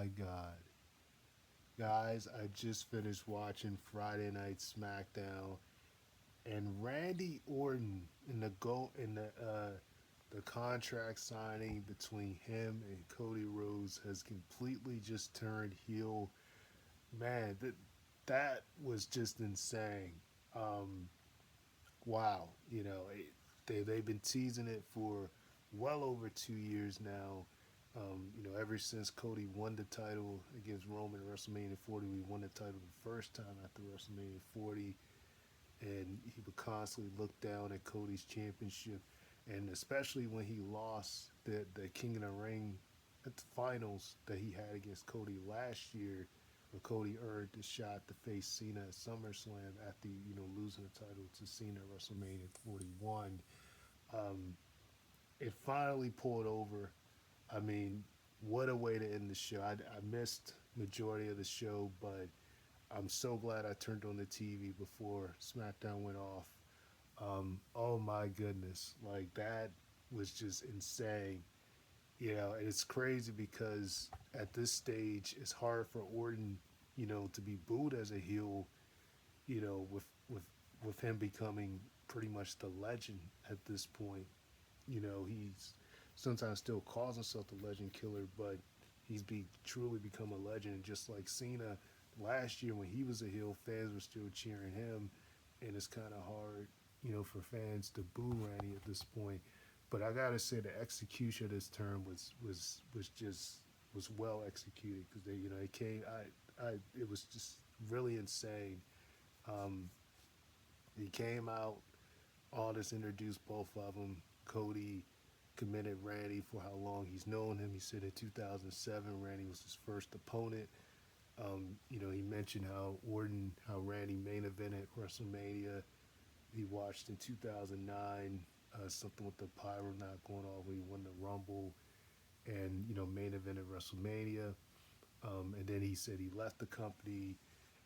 my God. Guys, I just finished watching Friday Night Smackdown and Randy Orton in the contract signing between him and Cody Rhodes has completely just turned heel. Man, that was just insane. Um, wow, they've been teasing it for well over 2 years now. Ever since Cody won the title against Roman at WrestleMania 40, we won the title the first time after WrestleMania 40, and he would constantly look down at Cody's championship, and especially when he lost the King of the Ring at the finals that he had against Cody last year, where Cody earned the shot to face Cena at SummerSlam after losing the title to Cena at WrestleMania 41. Um, it finally pulled over. I mean, what a way to end the show. I missed majority of the show, but I'm so glad I turned on the TV before SmackDown went off. Oh my goodness, like that was just insane. It's crazy because at this stage, it's hard for Orton, to be booed as a heel, with with him becoming pretty much the legend at this point. He's sometimes still calls himself the legend killer, but truly become a legend. And just like Cena last year when he was a heel, fans were still cheering him, and it's kind of hard, for fans to boo Randy at this point. But I gotta say the execution of this term was well executed because it came it was just really insane. Um, he came out, all this introduced both of them. Cody commended Randy for how long he's known him. He said in 2007, Randy was his first opponent. He mentioned how Randy main evented WrestleMania. He watched in 2009 something with the pyro not going off when he won the Rumble and, main evented WrestleMania. And then he said he left the company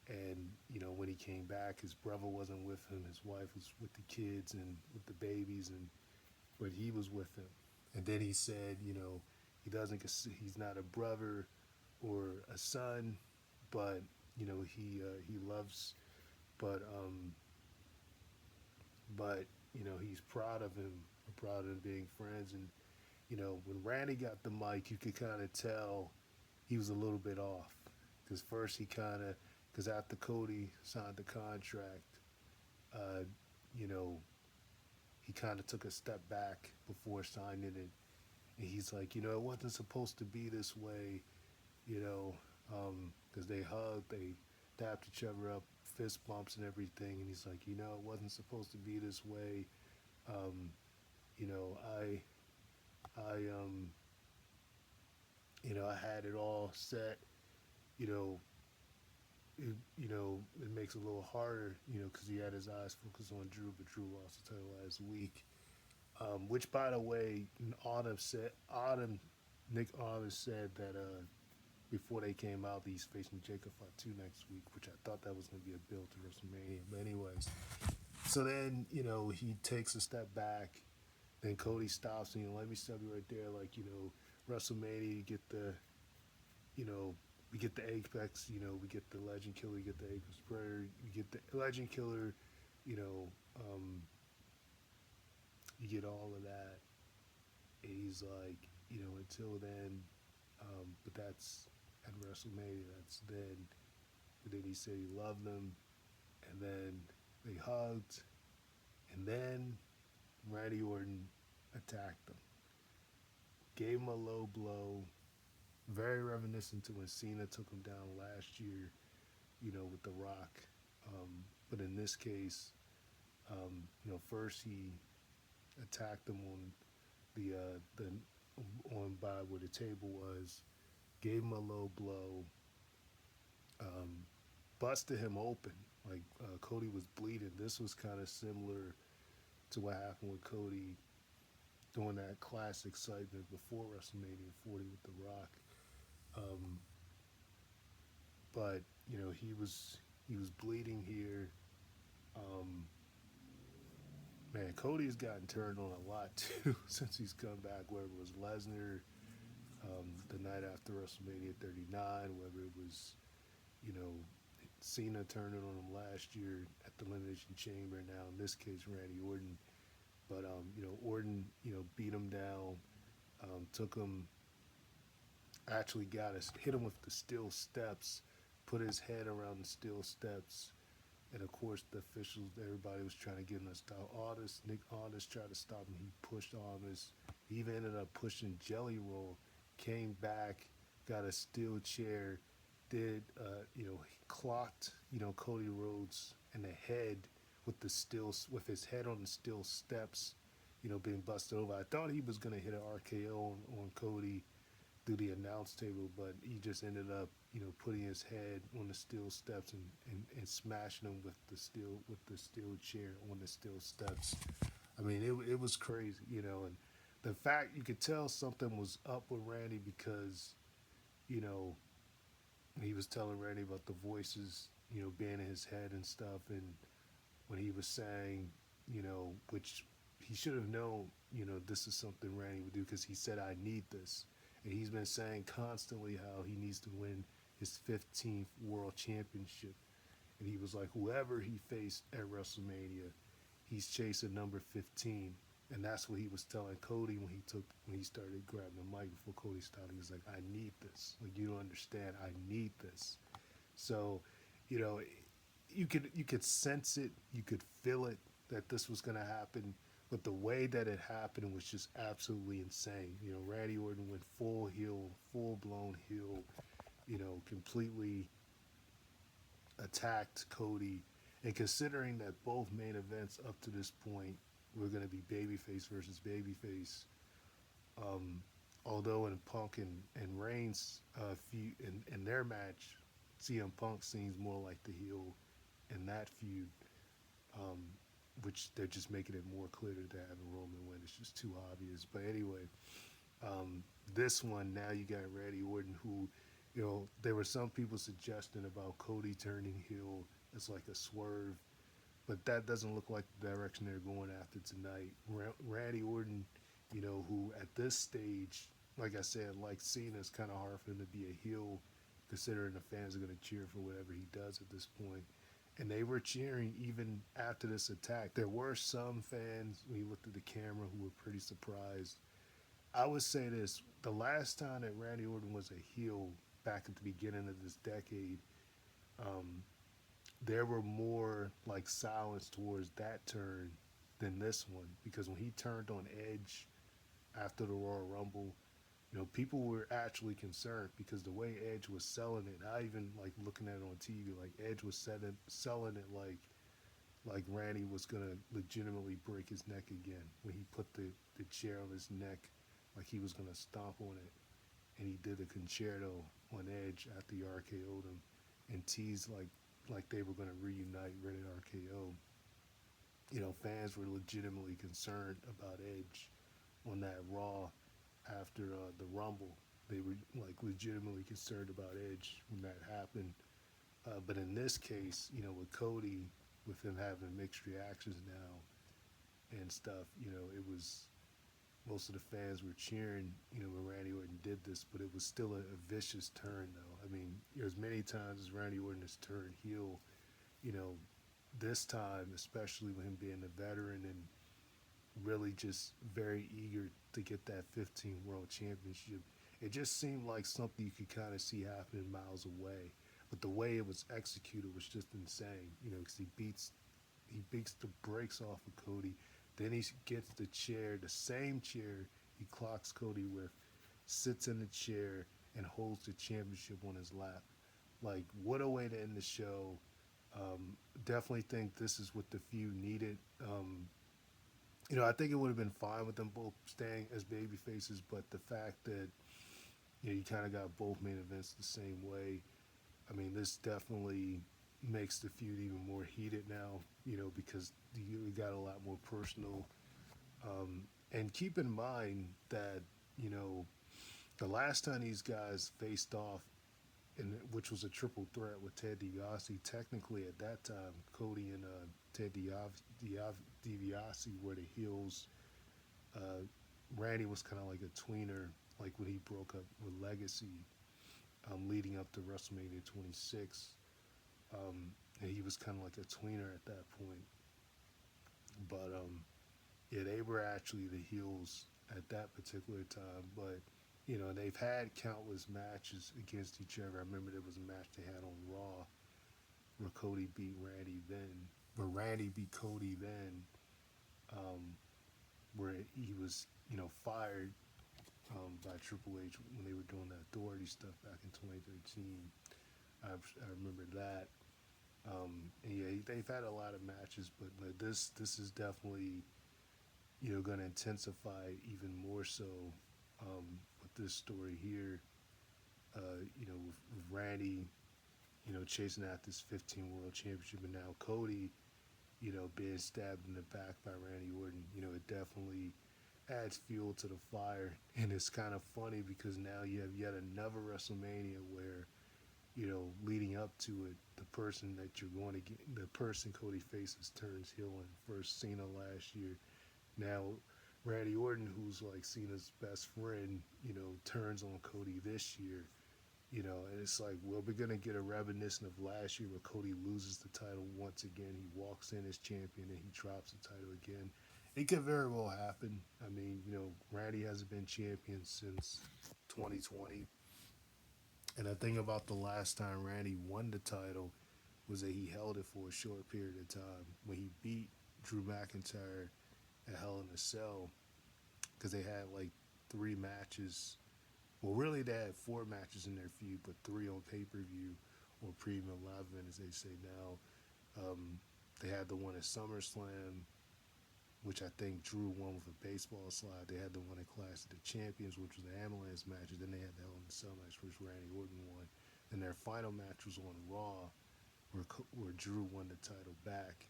and, when he came back, his brother wasn't with him. His wife was with the kids and with the babies, but he was with him. And then he said, he's not a brother or a son, but he loves, but he's proud of him, proud of them being friends. And when Randy got the mic, you could kind of tell he was a little bit off because first because after Cody signed the contract, uh, you know, he kind of took a step back before signing it. And he's like, it wasn't supposed to be this way, you know, because they hugged, they dapped each other up, fist bumps and everything. And he's like, it wasn't supposed to be this way. Um, you know, I, I had it all set. You know, it makes it a little harder, because he had his eyes focused on Drew, but Drew lost the title last week. Which, by the way, Nick Autumn said that before they came out, he's facing Jacob Fatu next week, which I thought that was going to be a build to WrestleMania. But anyways, so then he takes a step back. Then Cody stops and let me stop you right there. Like WrestleMania, you get you know we get the Apex, we get the Legend Killer, we get the Apex Predator, we get the Legend Killer, you know, um, you get all of that. And he's like, until then, but that's at WrestleMania. That's then. But then he said he loved them, and then they hugged, and then Randy Orton attacked him, gave him a low blow, very reminiscent to when Cena took him down last year, with The Rock. But in this case, first he attacked him on the on by where the table was, gave him a low blow, um, busted him open. Like Cody was bleeding. This was kind of similar to what happened with Cody during that classic segment before WrestleMania 40 with The Rock. Um, but he was bleeding here. Um, Man, Cody has gotten turned on a lot too since he's come back. Whether it was Lesnar, the night after WrestleMania 39, whether it was, you know, Cena turning on him last year at the Elimination Chamber, now in this case, Randy Orton. But, Orton, beat him down, took him, actually got us, hit him with the steel steps, put his head around the steel steps. And of course, the officials, everybody was trying to get him to stop. Nick Aldis tried to stop him. He pushed Aldis. He even ended up pushing Jelly Roll. Came back, got a steel chair. He clocked, Cody Rhodes in the head with his head on the steel steps, being busted over. I thought he was gonna hit an RKO on Cody through the announce table, but he just ended up, putting his head on the steel steps and smashing him with the steel chair on the steel steps. I mean, it was crazy, and the fact you could tell something was up with Randy because, you know, he was telling Randy about the voices, being in his head and stuff, and when he was saying, which he should have known, this is something Randy would do because he said, "I need this." And he's been saying constantly how he needs to win his 15th world championship. And he was like, whoever he faced at WrestleMania, he's chasing number 15. And that's what he was telling Cody when he started grabbing the mic before Cody started. He was like, "I need this. Like, you don't understand. I need this." So, you know, you could sense it, you could feel it that this was gonna happen. But the way that it happened was just absolutely insane. Randy Orton went full heel, full blown heel. Completely attacked Cody. And considering that both main events up to this point were going to be babyface versus babyface, um, although in Punk and Reigns in their match, CM Punk seems more like the heel in that feud, um, which they're just making it more clear to have a Roman win. It's just too obvious. But anyway, this one now you got Randy Orton, who, there were some people suggesting about Cody turning heel as like a swerve, but that doesn't look like the direction they're going after tonight. Randy Orton, who at this stage, like I said, like Cena, it's kind of hard for him to be a heel, considering the fans are going to cheer for whatever he does at this point. And they were cheering even after this attack. There were some fans, when you looked at the camera, who were pretty surprised. I would say this: the last time that Randy Orton was a heel back at the beginning of this decade, um, there were more like silence towards that turn than this one, because when he turned on Edge after the Royal Rumble, people were actually concerned because the way Edge was selling it, I even like looking at it on TV, like Edge was selling it like Randy was gonna legitimately break his neck again when he put the chair on his neck, like he was gonna stomp on it, and he did a concerto on Edge after he RKO'd him, and teased like they were gonna reunite Red RKO. Fans were legitimately concerned about Edge on that Raw after the Rumble. They were like legitimately concerned about Edge when that happened. But in this case, with Cody, with him having mixed reactions now and stuff, it was, most of the fans were cheering, when Randy Orton did this, but it was still a vicious turn, though. I mean, as many times as Randy Orton has turned heel, you know, this time, especially with him being a veteran and really just very eager to get that 15 World Championship, it just seemed like something you could kind of see happening miles away. But the way it was executed was just insane, because he beats the brakes off of Cody. Then he gets the chair, the same chair he clocks Cody with, sits in the chair, and holds the championship on his lap. Like, what a way to end the show. Definitely think this is what the feud needed. I think it would have been fine with them both staying as baby faces, but the fact that, you kind of got both main events the same way, I mean, this definitely makes the feud even more heated now, because you got a lot more personal. And keep in mind that, you know, the last time these guys faced off, which was a triple threat with Ted DiBiase, technically at that time, Cody and Ted DiBiase were the heels. Randy was kind of like a tweener, like when he broke up with Legacy, leading up to WrestleMania 26. And he was kind of like a tweener at that point. But yeah, they were actually the heels at that particular time. But you know, they've had countless matches against each other. I remember there was a match they had on Raw where Cody beat Randy then, where Randy beat Cody then, um, where he was, you know, fired by Triple H when they were doing the Authority stuff back in 2013. I remember that. And yeah, they've had a lot of matches, but like, this is definitely, you know, going to intensify even more so with this story here. You know, with Randy, you know, chasing out this 15 World Championship, and now Cody, you know, being stabbed in the back by Randy Orton. You know, it definitely adds fuel to the fire, and it's kind of funny because now you have yet another WrestleMania where, you know, leading up to it, the person that you're going to get, the person Cody faces turns heel in. First Cena last year, now Randy Orton, who's like Cena's best friend, you know, turns on Cody this year. You know, and it's like, well, we're gonna get a reminiscent of last year where Cody loses the title once again. He walks in as champion and he drops the title again. It could very well happen. I mean, you know, Randy hasn't been champion since 2020. And the thing about the last time Randy won the title was that he held it for a short period of time. When he beat Drew McIntyre at Hell in a Cell, because they had like 3 matches. Well, really, they had 4 matches in their feud, but 3 on pay per view or premium live event, as they say now. They had the one at SummerSlam, which I think Drew won with a baseball slide. They had the one at Clash of the Champions, which was the ambulance match. Then they had the Hell in a Cell match, which Randy Orton won. And their final match was on Raw, where Drew won the title back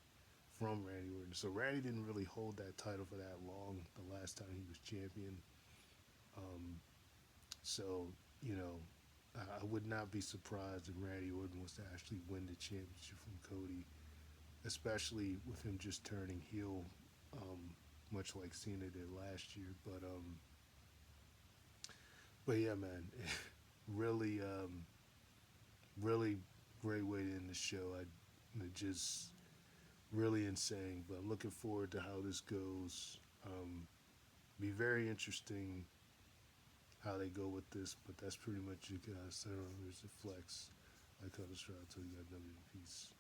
from Randy Orton. So Randy didn't really hold that title for that long the last time he was champion. Um, so, you know, I would not be surprised if Randy Orton was to actually win the championship from Cody, especially with him just turning heel, much like Cena did last year. But yeah, man, really, really great way to end the show. Just really insane. But I'm looking forward to how this goes. Be very interesting how they go with this, but that's pretty much it, guys. Center on Flex. Like Counter Strike, I tell you, got W. Peace.